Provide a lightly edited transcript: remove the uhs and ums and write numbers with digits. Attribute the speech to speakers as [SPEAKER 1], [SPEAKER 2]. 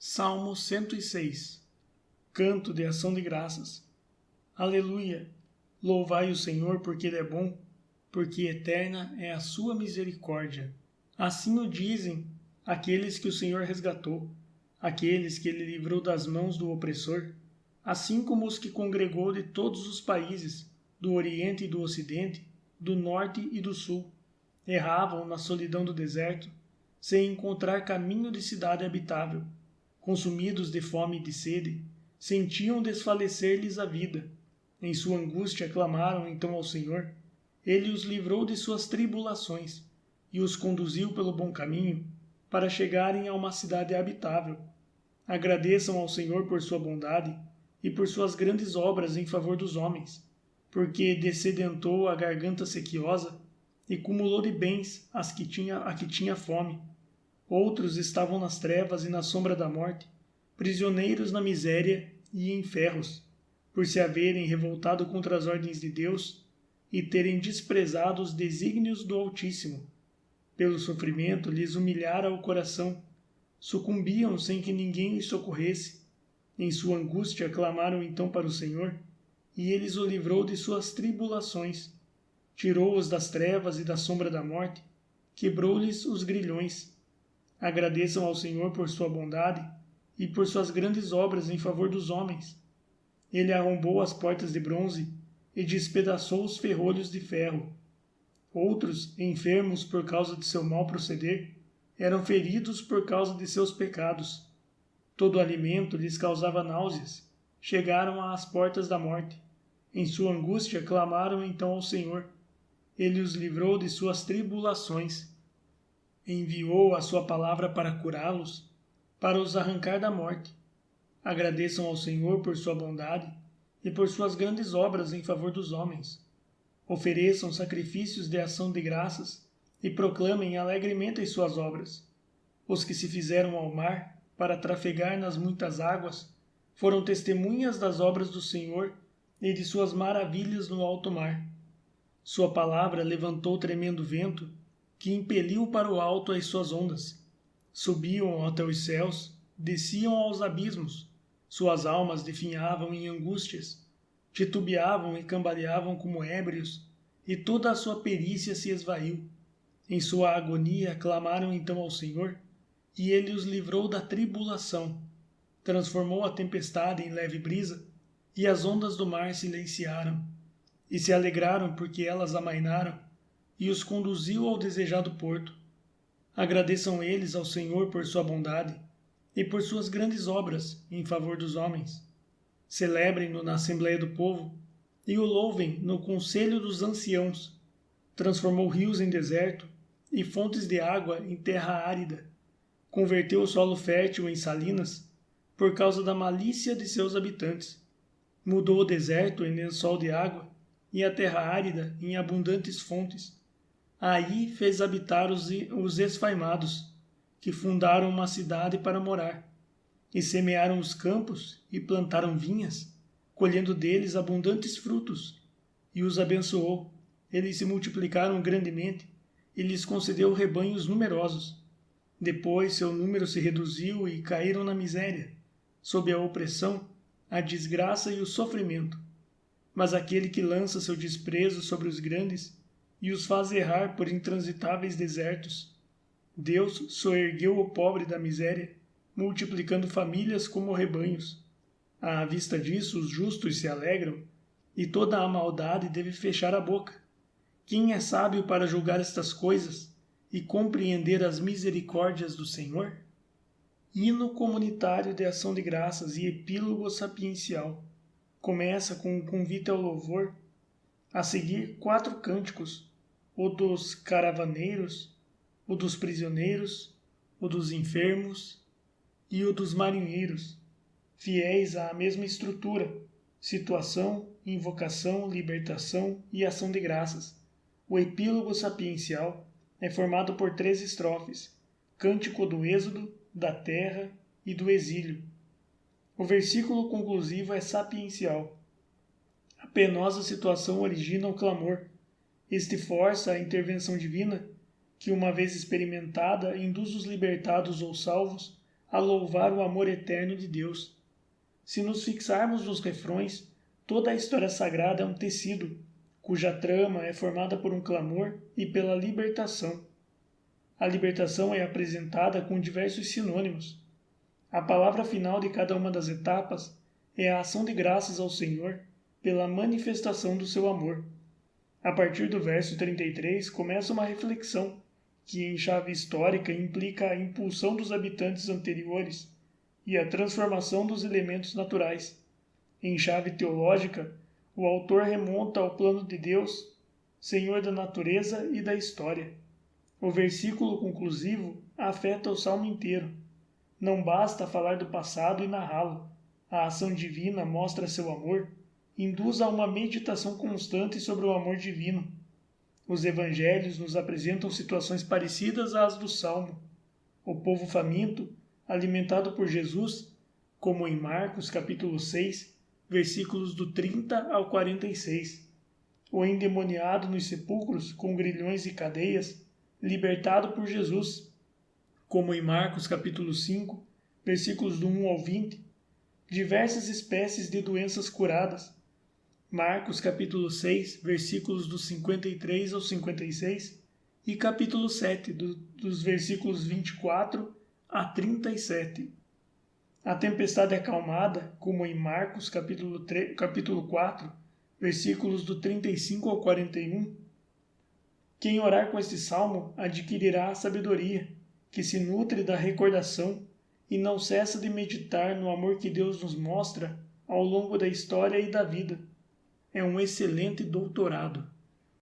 [SPEAKER 1] Salmo 106. Canto de ação de graças. Aleluia! Louvai o Senhor porque Ele é bom, porque eterna é a sua misericórdia. Assim o dizem aqueles que o Senhor resgatou, aqueles que Ele livrou das mãos do opressor, assim como os que congregou de todos os países, do Oriente e do Ocidente, do Norte e do Sul. Erravam na solidão do deserto, sem encontrar caminho de cidade habitável. Consumidos de fome e de sede, sentiam desfalecer-lhes a vida. Em sua angústia clamaram então ao Senhor. Ele os livrou de suas tribulações e os conduziu pelo bom caminho para chegarem a uma cidade habitável. Agradeçam ao Senhor por sua bondade e por suas grandes obras em favor dos homens, porque dessedentou a garganta sequiosa e cumulou de bens a que tinha fome. Outros estavam nas trevas e na sombra da morte, prisioneiros na miséria e em ferros, por se haverem revoltado contra as ordens de Deus e terem desprezado os desígnios do Altíssimo. Pelo sofrimento lhes humilhara o coração, sucumbiam sem que ninguém os socorresse. Em sua angústia clamaram então para o Senhor, e ele os livrou de suas tribulações. Tirou-os das trevas e da sombra da morte, quebrou-lhes os grilhões. Agradeçam ao Senhor por sua bondade e por suas grandes obras em favor dos homens. Ele arrombou as portas de bronze e despedaçou os ferrolhos de ferro. Outros, enfermos por causa de seu mau proceder, eram feridos por causa de seus pecados. Todo alimento lhes causava náuseas. Chegaram às portas da morte. Em sua angústia clamaram então ao Senhor. Ele os livrou de suas tribulações. Enviou a sua palavra para curá-los, para os arrancar da morte. Agradeçam ao Senhor por sua bondade e por suas grandes obras em favor dos homens. Ofereçam sacrifícios de ação de graças e proclamem alegremente as suas obras. Os que se fizeram ao mar para trafegar nas muitas águas foram testemunhas das obras do Senhor e de suas maravilhas no alto mar. Sua palavra levantou tremendo vento que impeliu para o alto as suas ondas. Subiam até os céus, desciam aos abismos. Suas almas definhavam em angústias, titubeavam e cambaleavam como ébrios, e toda a sua perícia se esvaiu. Em sua agonia clamaram então ao Senhor, e ele os livrou da tribulação. Transformou a tempestade em leve brisa, e as ondas do mar silenciaram, e se alegraram porque elas amainaram, e os conduziu ao desejado porto. Agradeçam eles ao Senhor por sua bondade e por suas grandes obras em favor dos homens. Celebrem-no na Assembleia do Povo e o louvem no Conselho dos Anciãos. Transformou rios em deserto e fontes de água em terra árida. Converteu o solo fértil em salinas por causa da malícia de seus habitantes. Mudou o deserto em lençol de água e a terra árida em abundantes fontes. Aí fez habitar os esfaimados, que fundaram uma cidade para morar, e semearam os campos e plantaram vinhas, colhendo deles abundantes frutos, e os abençoou. Eles se multiplicaram grandemente, e lhes concedeu rebanhos numerosos. Depois seu número se reduziu e caíram na miséria, sob a opressão, a desgraça e o sofrimento. Mas aquele que lança seu desprezo sobre os grandes e os faz errar por intransitáveis desertos. Deus soergueu o pobre da miséria, multiplicando famílias como rebanhos. À vista disso, os justos se alegram, e toda a maldade deve fechar a boca. Quem é sábio para julgar estas coisas e compreender as misericórdias do Senhor? Hino comunitário de ação de graças e epílogo sapiencial. Começa com um convite ao louvor. A seguir, 4 cânticos: o dos caravaneiros, o dos prisioneiros, o dos enfermos e o dos marinheiros, fiéis à mesma estrutura: situação, invocação, libertação e ação de graças. O epílogo sapiencial é formado por 3 estrofes: cântico do êxodo, da terra e do exílio. O versículo conclusivo é sapiencial. A penosa situação origina o clamor. Este força a intervenção divina, que uma vez experimentada induz os libertados ou salvos a louvar o amor eterno de Deus. Se nos fixarmos nos refrões, toda a história sagrada é um tecido, cuja trama é formada por um clamor e pela libertação. A libertação é apresentada com diversos sinônimos. A palavra final de cada uma das etapas é a ação de graças ao Senhor pela manifestação do seu amor. A partir do verso 33 começa uma reflexão que, em chave histórica, implica a impulsão dos habitantes anteriores e a transformação dos elementos naturais. Em chave teológica, o autor remonta ao plano de Deus, Senhor da natureza e da história. O versículo conclusivo afeta o salmo inteiro. Não basta falar do passado e narrá-lo. A ação divina mostra seu amor, induz a uma meditação constante sobre o amor divino. Os evangelhos nos apresentam situações parecidas às do Salmo. O povo faminto, alimentado por Jesus, como em Marcos capítulo 6, versículos do 30 ao 46. O endemoniado nos sepulcros, com grilhões e cadeias, libertado por Jesus, como em Marcos capítulo 5, versículos do 1 ao 20. Diversas espécies de doenças curadas, Marcos capítulo 6, versículos dos 53 ao 56 e capítulo 7, dos versículos 24 a 37. A tempestade acalmada, como em Marcos capítulo 4, versículos do 35 ao 41. Quem orar com este salmo adquirirá a sabedoria, que se nutre da recordação e não cessa de meditar no amor que Deus nos mostra ao longo da história e da vida. É um excelente doutorado.